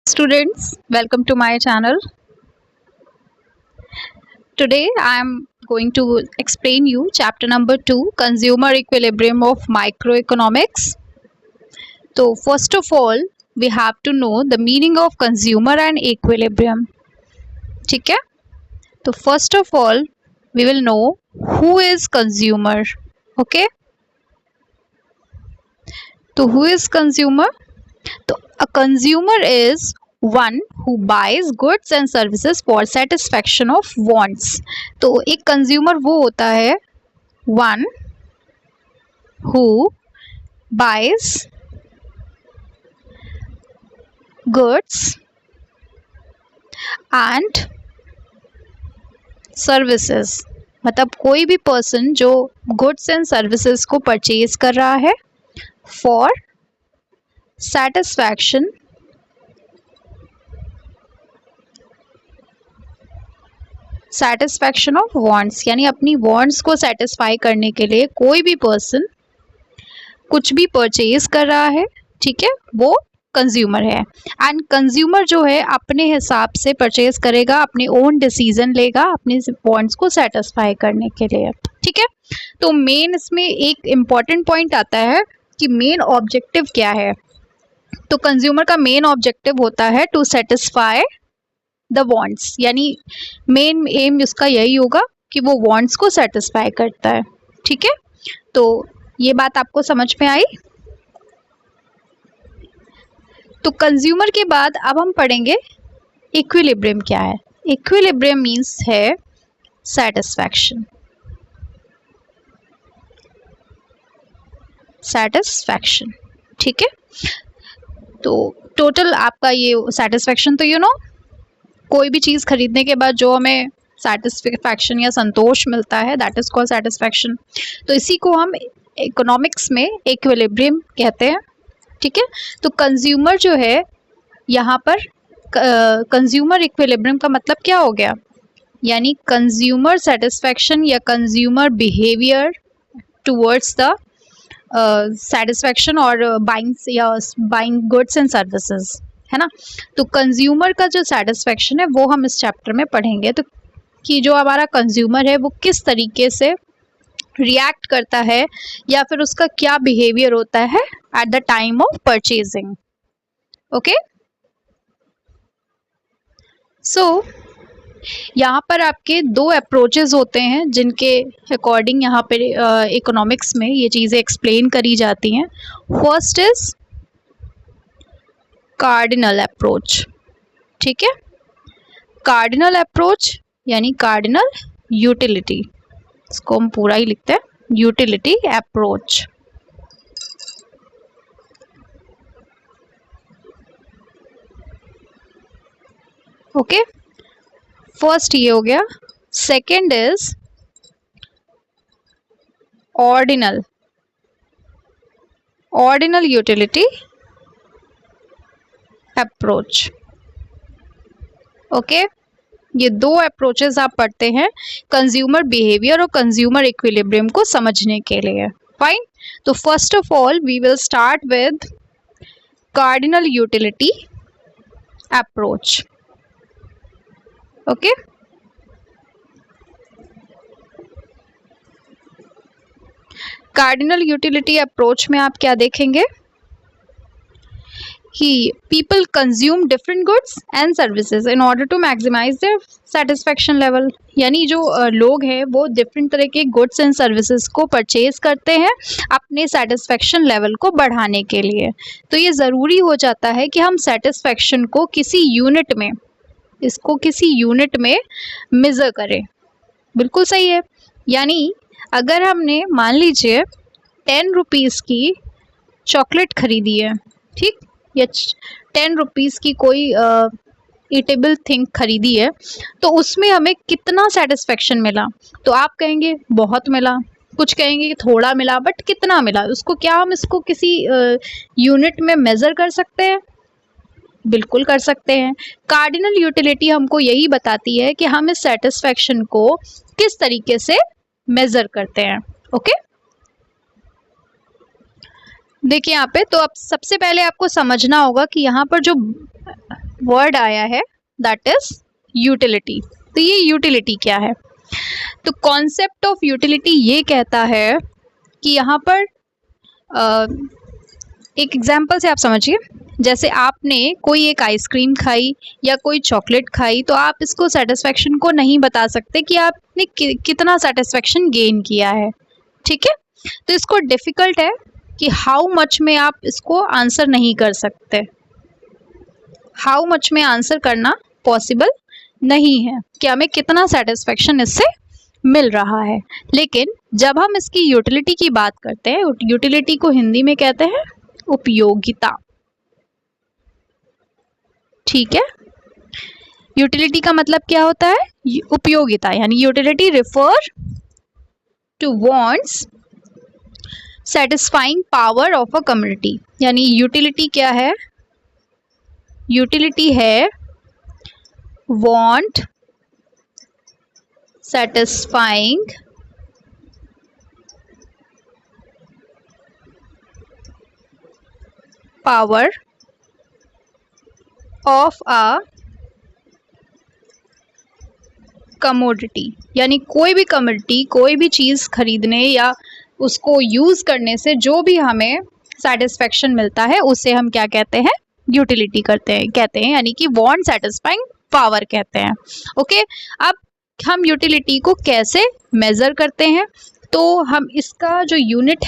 Students, welcome to my channel. Today I am going to explain you chapter number 2, Consumer Equilibrium of Microeconomics. So first of all, we have to know the meaning of consumer and equilibrium. ठीक है? तो first of all, we will know who is consumer. Okay? तो who is consumer? तो a consumer is one who buys goods and services for satisfaction of wants. तो एक consumer वो होता है one who buys goods and services. मतलब कोई भी पर्सन जो गुड्स एंड सर्विसेज को परचेज कर रहा है फॉर सेटिस्फैक्शन ऑफ वांट्स, यानी अपनी वांट्स को सेटिस्फाई करने के लिए कोई भी पर्सन कुछ भी परचेज कर रहा है, ठीक है, वो कंज्यूमर है. एंड कंज्यूमर जो है अपने हिसाब से परचेज करेगा, अपने ओन डिसीजन लेगा अपने वांट्स को सेटिस्फाई करने के लिए. ठीक है, तो मेन इसमें एक इम्पॉर्टेंट पॉइंट आता है कि मेन ऑब्जेक्टिव क्या है. तो कंज्यूमर का मेन ऑब्जेक्टिव होता है टू सेटिस्फाई द वांट्स, यानी मेन एम उसका यही होगा कि वो वांट्स को सेटिस्फाई करता है. ठीक है, तो ये बात आपको समझ में आई. तो कंज्यूमर के बाद अब हम पढ़ेंगे इक्विलिब्रियम क्या है. इक्विलिब्रियम मीन्स है सेटिस्फैक्शन. सेटिस्फैक्शन, ठीक है. तो टोटल आपका ये सेटिस्फैक्शन, तो कोई भी चीज़ खरीदने के बाद जो हमें सेटिस्फैक्शन या संतोष मिलता है, दैट इज कॉल्ड सेटिस्फैक्शन. तो इसी को हम इकोनॉमिक्स में इक्विलिब्रियम कहते हैं. ठीक है, तो कंज्यूमर जो है यहाँ पर कंज्यूमर इक्विलिब्रियम का मतलब क्या हो गया, यानी कंज्यूमर सेटिस्फैक्शन या consumer behaviour towards the satisfaction और बाइंग गुड्स एंड सर्विसेज, है ना. तो कंज्यूमर का जो सेटिस्फैक्शन है वो हम इस चैप्टर में पढ़ेंगे. तो कि जो हमारा कंज्यूमर है वो किस तरीके से रिएक्ट करता है या फिर उसका क्या बिहेवियर होता है at the time of purchasing. Okay, so यहाँ पर आपके दो अप्रोचेस होते हैं जिनके अकॉर्डिंग यहाँ पे इकोनॉमिक्स में ये चीज़ें एक्सप्लेन करी जाती हैं. First is cardinal approach. ठीक है, कार्डिनल अप्रोच यानी कार्डिनल यूटिलिटी, इसको हम पूरा ही लिखते हैं यूटिलिटी अप्रोच. ओके, फर्स्ट ये हो गया. Second is ordinal utility approach. Okay, ये दो अप्रोचेस आप पढ़ते हैं कंज्यूमर बिहेवियर और कंज्यूमर इक्विलिब्रियम को समझने के लिए. फाइन, तो first of all we will start with cardinal utility approach. Okay, cardinal utility approach में आप क्या देखेंगे कि people consume different goods and services in order to maximize their satisfaction level. यानी जो लोग हैं वो डिफरेंट तरह के गुड्स एंड सर्विसेज को परचेज करते हैं अपने सेटिस्फेक्शन लेवल को बढ़ाने के लिए. तो ये ज़रूरी हो जाता है कि हम सेटिस्फेक्शन को किसी यूनिट में मेज़र करें. बिल्कुल सही है. यानी अगर हमने मान लीजिए 10 रुपीज़ की चॉकलेट खरीदी है, ठीक, या 10 रुपीज़ की कोई ईटेबल थिंग खरीदी है, तो उसमें हमें कितना सेटिस्फेक्शन मिला. तो आप कहेंगे बहुत मिला, कुछ कहेंगे कि थोड़ा मिला, बट कितना मिला उसको, क्या हम इसको किसी यूनिट में मेज़र कर सकते हैं? बिल्कुल कर सकते हैं. कार्डिनल यूटिलिटी हमको यही बताती है कि हम इस सेटिस्फेक्शन को किस तरीके से मेज़र करते हैं. ओके, देखिए यहाँ पे, तो अब सबसे पहले आपको समझना होगा कि यहाँ पर जो वर्ड आया है, दैट इज यूटिलिटी। तो ये यूटिलिटी क्या है? तो कॉन्सेप्ट ऑफ यूटिलिटी ये कहता है कि यहाँ पर एक एग्जाम्पल से आप समझिए, जैसे आपने कोई एक आइसक्रीम खाई या कोई चॉकलेट खाई, तो आप इसको सेटिस्फेक्शन को नहीं बता सकते कि आपने कितना सेटिस्फेक्शन गेन किया है, ठीक है। तो इसको डिफ़िकल्ट है कि हाउ मच में आप इसको आंसर नहीं कर सकते, हाउ मच में आंसर करना पॉसिबल नहीं है कि हमें कितना सेटिस्फेक्शन इससे मिल रहा है। लेकिन जब हम इसकी यूटिलिटी की बात करते हैं, यूटिलिटी को हिंदी में कहते हैं उपयोगिता, ठीक है। यूटिलिटी का मतलब क्या होता है? उपयोगिता, यानी utility refer to wants satisfying power of a community. यानी यूटिलिटी क्या है? यूटिलिटी है want satisfying power of a commodity. यानी कोई भी कमोडिटी, कोई भी चीज़ खरीदने या उसको यूज़ करने से जो भी हमें सेटिस्फेक्शन मिलता है, उसे हम क्या कहते हैं? यूटिलिटी कहते हैं, यानी कि वांट सेटिस्फाइंग पावर कहते हैं। ओके, अब हम यूटिलिटी को कैसे मेज़र करते हैं? तो हम इसका जो यूनिट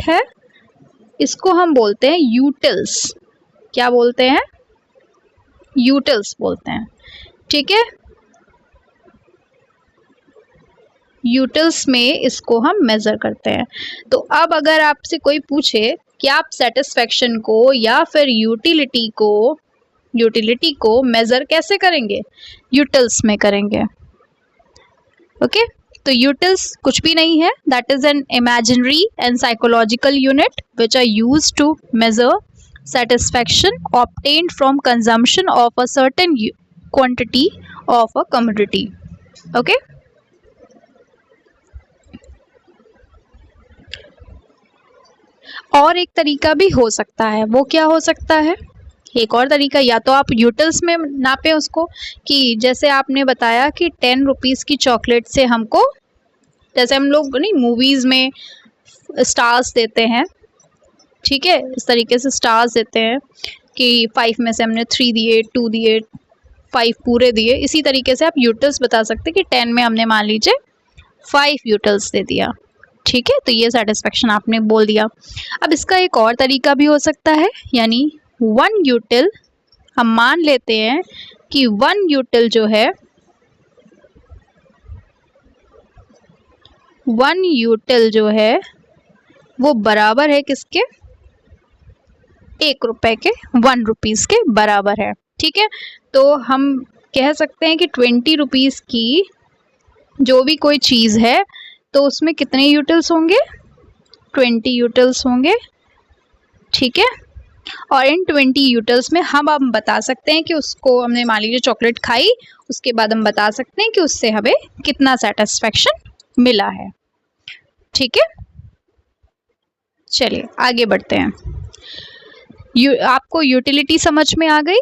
है, इसको हम बोलते हैं यूटिल्स। क्या बोलते हैं? यूटिल्स बोलते हैं, ठीक है। यूटिल्स में इसको हम मेज़र करते हैं। तो अब अगर आपसे कोई पूछे कि आप सेटिस्फेक्शन को या फिर यूटिलिटी को मेज़र कैसे करेंगे? यूटिल्स में करेंगे, ओके। तो यूटिल्स कुछ भी नहीं है, that is an imaginary and psychological unit which are used to measure satisfaction obtained from consumption of a certain quantity of a commodity, okay। और एक तरीका भी हो सकता है, वो क्या हो सकता है? एक और तरीका, या तो आप यूटिल्स में नापें उसको, कि जैसे आपने बताया कि 10 रुपीज़ की चॉकलेट से हमको, जैसे हम लोग नहीं मूवीज़ में स्टार्स देते हैं, ठीक है, इस तरीके से स्टार्स देते हैं कि 5 में से हमने 3 दिए, 2 दिए, 5 पूरे दिए। इसी तरीके से आप यूटिल्स बता सकते हैं कि 10 में हमने मान लीजिए 5 यूटिल्स दे दिया, ठीक है। तो ये सेटिस्फेक्शन आपने बोल दिया। अब इसका एक और तरीका भी हो सकता है, यानी 1 यूटिल, हम मान लेते हैं कि 1 यूटिल जो है, 1 यूटिल जो है वो बराबर है किसके? 1 रुपए के, 1 रुपीज़ के बराबर है, ठीक है। तो हम कह सकते हैं कि 20 रुपीज़ की जो भी कोई चीज़ है, तो उसमें कितने यूटिल्स होंगे? 20 यूटिल्स होंगे, ठीक है। और इन 20 यूटिल्स में हम बता सकते हैं कि उसको हमने मान लीजिए चॉकलेट खाई, उसके बाद हम बता सकते हैं कि उससे हमें कितना सेटिस्फेक्शन मिला है, ठीक है। चलिए आगे बढ़ते हैं। आपको यूटिलिटी समझ में आ गई?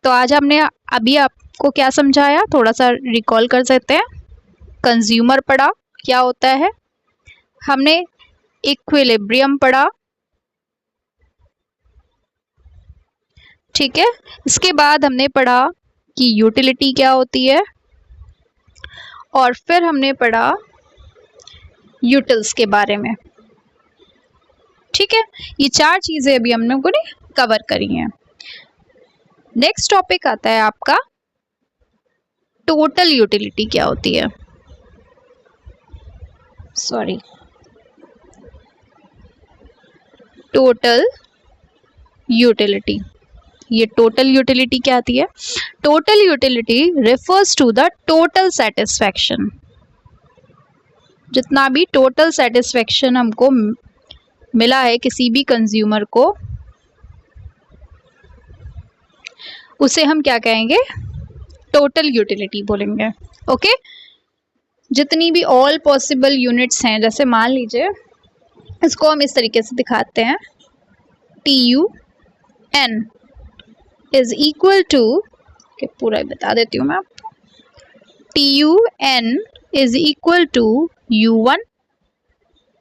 तो आज हमने अभी आपको क्या समझाया, थोड़ा सा रिकॉल कर सकते हैं। कंज्यूमर पढ़ा, क्या होता है? हमने इक्विलिब्रियम पढ़ा, ठीक है। इसके बाद हमने पढ़ा कि यूटिलिटी क्या होती है, और फिर हमने पढ़ा यूटिल्स के बारे में, ठीक है। ये 4 चीज़ें अभी हम लोगों ने कवर करी हैं। नेक्स्ट टॉपिक आता है आपका टोटल यूटिलिटी क्या होती है। टोटल यूटिलिटी, ये टोटल यूटिलिटी क्या आती है? Total utility refers to the total satisfaction. जितना भी टोटल सेटिस्फेक्शन हमको मिला है किसी भी कंज्यूमर को, उसे हम क्या कहेंगे? टोटल यूटिलिटी बोलेंगे, ओके। जितनी भी ऑल पॉसिबल यूनिट्स हैं, जैसे मान लीजिए इसको हम इस तरीके से दिखाते हैं, TUN, इज इक्वल टू, पूरा ही बता देती हूँ मैं आपको, TUN is equal to U1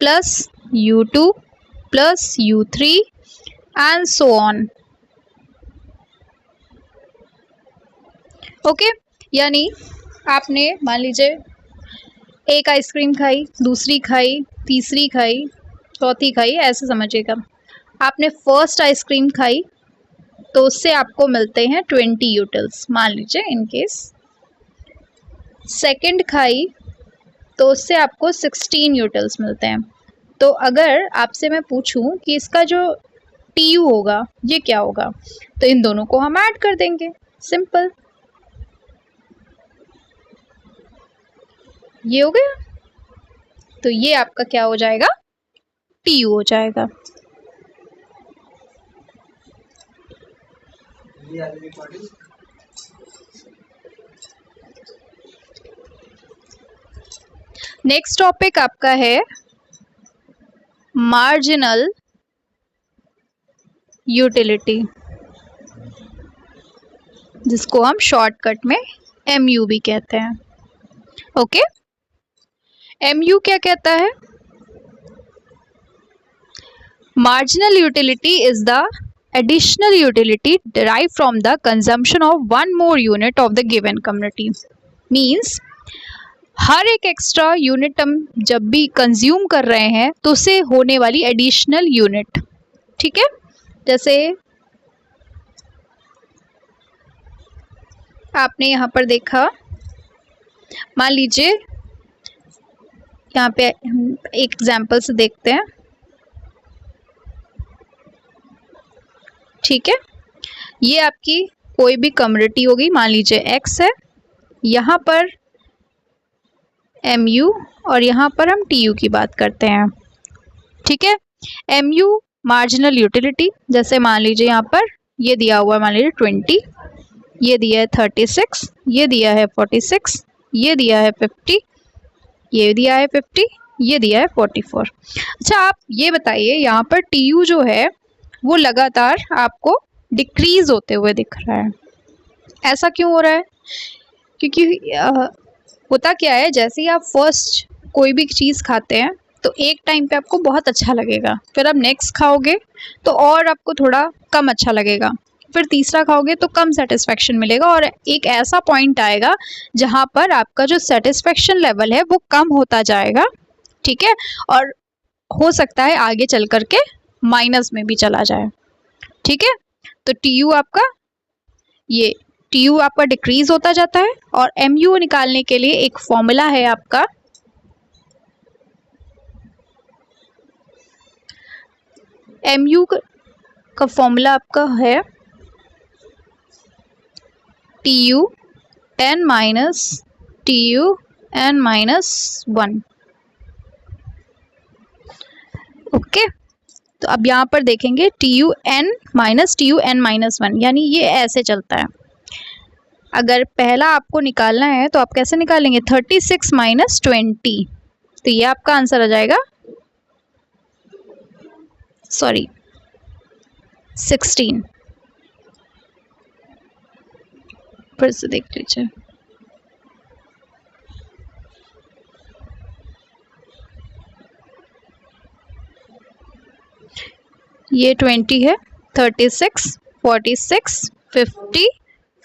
plus U2 plus U3 and so on. Okay, यानी आपने मान लीजिए एक आइसक्रीम खाई, दूसरी खाई, तीसरी खाई, चौथी खाई, ऐसे समझिएगा। आपने फर्स्ट आइसक्रीम खाई तो उससे आपको मिलते हैं 20 यूटिल्स, मान लीजिए इन केस। सेकंड खाई तो उससे आपको 16 यूटिल्स मिलते हैं। तो अगर आपसे मैं पूछूं कि इसका जो TU होगा ये क्या होगा, तो इन दोनों को हम ऐड कर देंगे, सिंपल। ये हो गया, तो ये आपका क्या हो जाएगा, TU हो जाएगा। नेक्स्ट टॉपिक आपका है मार्जिनल यूटिलिटी, जिसको हम शॉर्टकट में MU भी कहते हैं। ओके, MU क्या कहता है? Marginal utility is the additional utility derived from the consumption of one more unit of the given community। Means हर एक एक्स्ट्रा यूनिट हम जब भी कंज्यूम कर रहे हैं तो उससे होने वाली एडिशनल यूनिट, ठीक है। जैसे आपने यहाँ पर देखा, मान लीजिए यहाँ पे एक एग्जाम्पल से देखते हैं, ठीक है। ये आपकी कोई भी कम्युनिटी होगी, मान लीजिए X है, यहाँ पर MU और यहाँ पर हम TU की बात करते हैं, ठीक है। MU मार्जिनल यूटिलिटी, जैसे मान लीजिए यहाँ पर ये दिया हुआ है, मान लीजिए 20, ये दिया है 36, ये दिया है 46, ये दिया है 50, ये दिया है 50, ये दिया है 44। अच्छा, आप ये बताइए यहाँ पर TU जो है वो लगातार आपको डिक्रीज होते हुए दिख रहा है, ऐसा क्यों हो रहा है? क्योंकि होता क्या है, जैसे ही आप फर्स्ट कोई भी चीज़ खाते हैं तो एक टाइम पे आपको बहुत अच्छा लगेगा, फिर आप नेक्स्ट खाओगे तो और आपको थोड़ा कम अच्छा लगेगा, फिर तीसरा खाओगे तो कम सेटिस्फेक्शन मिलेगा, और एक ऐसा पॉइंट आएगा जहाँ पर आपका जो सेटिस्फेक्शन लेवल है वो कम होता जाएगा, ठीक है। और हो सकता है आगे चल करके माइनस में भी चला जाए, ठीक है। तो TU आपका डिक्रीज होता जाता है, और MU निकालने के लिए एक फॉर्मूला है आपका, MU का फॉर्मूला आपका है TUN minus TUN minus 1। Okay, तो अब यहाँ पर देखेंगे TUN माइनस TUN माइनस 1, यानी ये ऐसे चलता है। अगर पहला आपको निकालना है तो आप कैसे निकालेंगे, 36 माइनस 20, तो ये आपका आंसर आ जाएगा, सॉरी 16। फिर से देख लीजिए, ये 20 है, 36, 46, 50,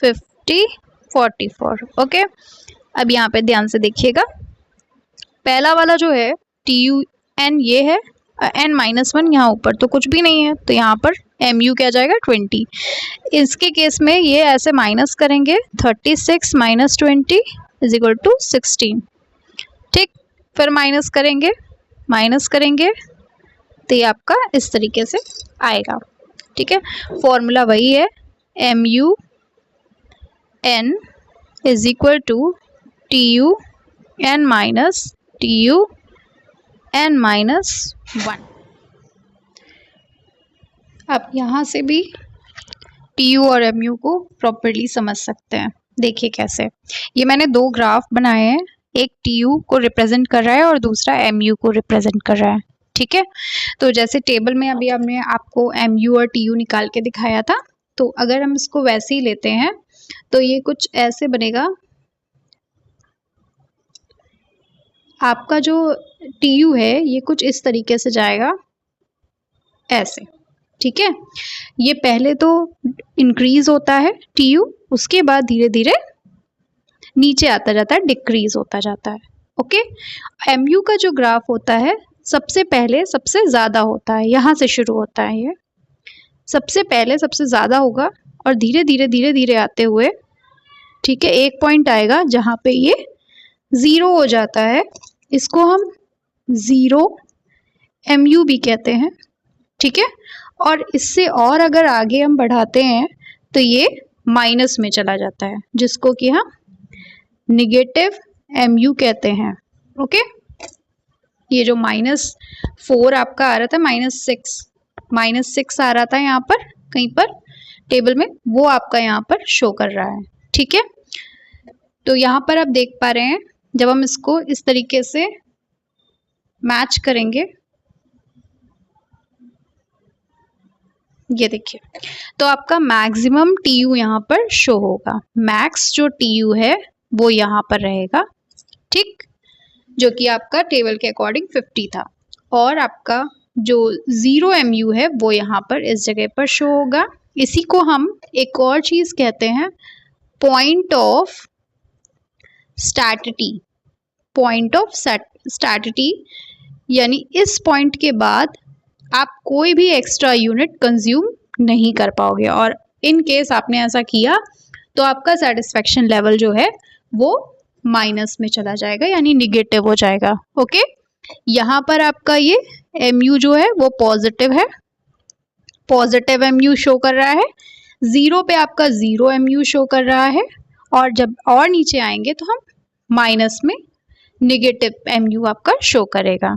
50, 44। ओके, अब यहाँ पे ध्यान से देखिएगा, पहला वाला जो है TUN ये है, N माइनस 1 यहाँ ऊपर तो कुछ भी नहीं है, तो यहाँ पर MU क्या जाएगा 20। इसके केस में ये ऐसे माइनस करेंगे, 36 माइनस 20 इज इक्वल टू 16, ठीक। फिर माइनस करेंगे तो ये आपका इस तरीके से आएगा, ठीक है। फॉर्मूला वही है, MUN is equal to TUN minus TUN minus 1। आप यहाँ से भी TU और MU को प्रॉपर्ली समझ सकते हैं। देखिए कैसे, ये मैंने दो ग्राफ बनाए हैं, एक TU को रिप्रेजेंट कर रहा है और दूसरा MU को रिप्रेजेंट कर रहा है, ठीक है। तो जैसे टेबल में अभी हमने आपको MU और TU निकाल के दिखाया था, तो अगर हम इसको वैसे ही लेते हैं तो ये कुछ ऐसे बनेगा। आपका जो TU है ये कुछ इस तरीके से जाएगा, ऐसे, ठीक है। ये पहले तो इंक्रीज होता है TU, उसके बाद धीरे धीरे नीचे आता जाता है, डिक्रीज होता जाता है। ओके, MU का जो ग्राफ होता है सबसे पहले सबसे ज़्यादा होता है, यहाँ से शुरू होता है, ये सबसे पहले सबसे ज़्यादा होगा और धीरे धीरे आते हुए, ठीक है, एक पॉइंट आएगा जहाँ पे ये 0 हो जाता है। इसको हम 0 MU भी कहते हैं, ठीक है। और इससे और अगर आगे हम बढ़ाते हैं तो ये माइनस में चला जाता है, जिसको कि हम निगेटिव MU कहते हैं। ओके, ये जो -4 आपका आ रहा था, -6 आ रहा था यहाँ पर कहीं पर टेबल में, वो आपका यहाँ पर शो कर रहा है, ठीक है। तो यहाँ पर आप देख पा रहे हैं, जब हम इसको इस तरीके से मैच करेंगे, ये देखिए, तो आपका मैक्सिमम TU यहाँ पर शो होगा। मैक्स जो TU है वो यहाँ पर रहेगा, ठीक, जो कि आपका टेबल के अकॉर्डिंग 50 था। और आपका जो 0 MU है वो यहाँ पर इस जगह पर शो होगा। इसी को हम एक और चीज़ कहते हैं, पॉइंट ऑफ स्टैटिटी। पॉइंट ऑफ स्टैटिटी यानी इस पॉइंट के बाद आप कोई भी एक्स्ट्रा यूनिट कंज्यूम नहीं कर पाओगे, और इन केस आपने ऐसा किया तो आपका सेटिस्फेक्शन लेवल जो है वो माइनस में चला जाएगा, यानी निगेटिव हो जाएगा। ओके, यहाँ पर आपका ये MU जो है वो पॉजिटिव है, पॉजिटिव MU शो कर रहा है। 0 पे आपका 0 MU शो कर रहा है, और जब और नीचे आएंगे तो हम माइनस में निगेटिव MU आपका शो करेगा,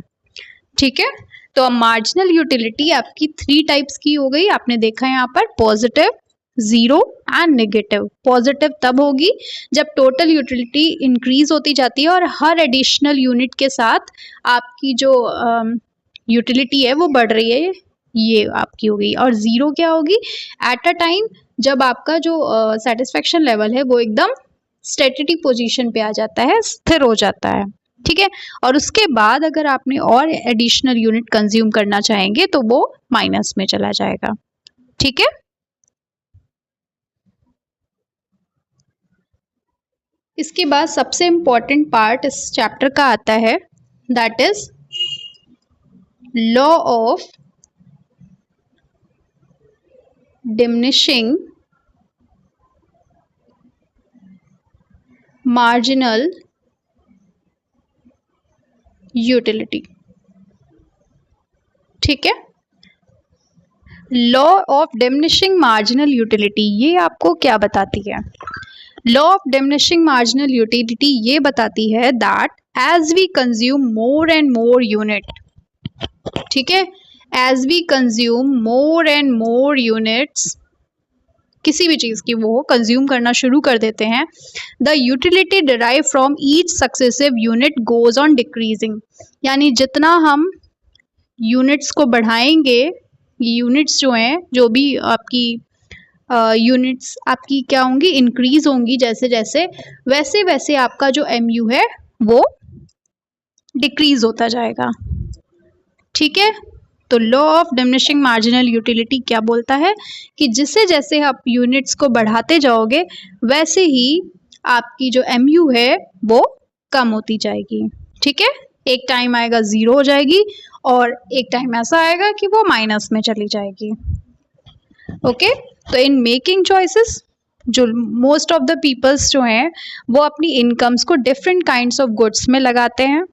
ठीक है। तो अब मार्जिनल यूटिलिटी आपकी 3 टाइप्स की हो गई, आपने देखा यहाँ पर, पॉजिटिव, 0 एंड नेगेटिव। पॉजिटिव तब होगी जब टोटल यूटिलिटी इंक्रीज होती जाती है और हर एडिशनल यूनिट के साथ आपकी जो यूटिलिटी है वो बढ़ रही है, ये आपकी होगी। और 0 क्या होगी, एट अ टाइम जब आपका जो सेटिस्फेक्शन लेवल है वो एकदम स्टेटिटी पोजीशन पे आ जाता है, स्थिर हो जाता है, ठीक है। और उसके बाद अगर आपने और एडिशनल यूनिट कंज्यूम करना चाहेंगे तो वो माइनस में चला जाएगा, ठीक है। इसके बाद सबसे इम्पॉर्टेंट पार्ट इस चैप्टर का आता है, that is law of diminishing marginal utility, ठीक है। Law of diminishing marginal utility ये आपको क्या बताती है? Law of diminishing marginal utility ये बताती है that as we consume more and more unit, ठीक है, as we consume more and more units, किसी भी चीज़ की वो कंज्यूम करना शुरू कर देते हैं, the utility derive from each successive unit goes on decreasing, यानी जितना हम यूनिट्स को बढ़ाएंगे, ये यूनिट्स जो हैं, जो भी आपकी यूनिट्स आपकी क्या होंगी, इंक्रीज होंगी जैसे जैसे, वैसे वैसे आपका जो MU है वो डिक्रीज होता जाएगा, ठीक है। तो law of diminishing marginal utility क्या बोलता है कि जिससे जैसे आप यूनिट्स को बढ़ाते जाओगे वैसे ही आपकी जो MU है वो कम होती जाएगी, ठीक है। एक टाइम आएगा 0 हो जाएगी और एक टाइम ऐसा आएगा कि वो माइनस में चली जाएगी, ओके। तो इन मेकिंग चॉइसेस जो मोस्ट ऑफ द पीपल्स जो हैं वो अपनी इनकम्स को डिफरेंट काइंड्स ऑफ गुड्स में लगाते हैं,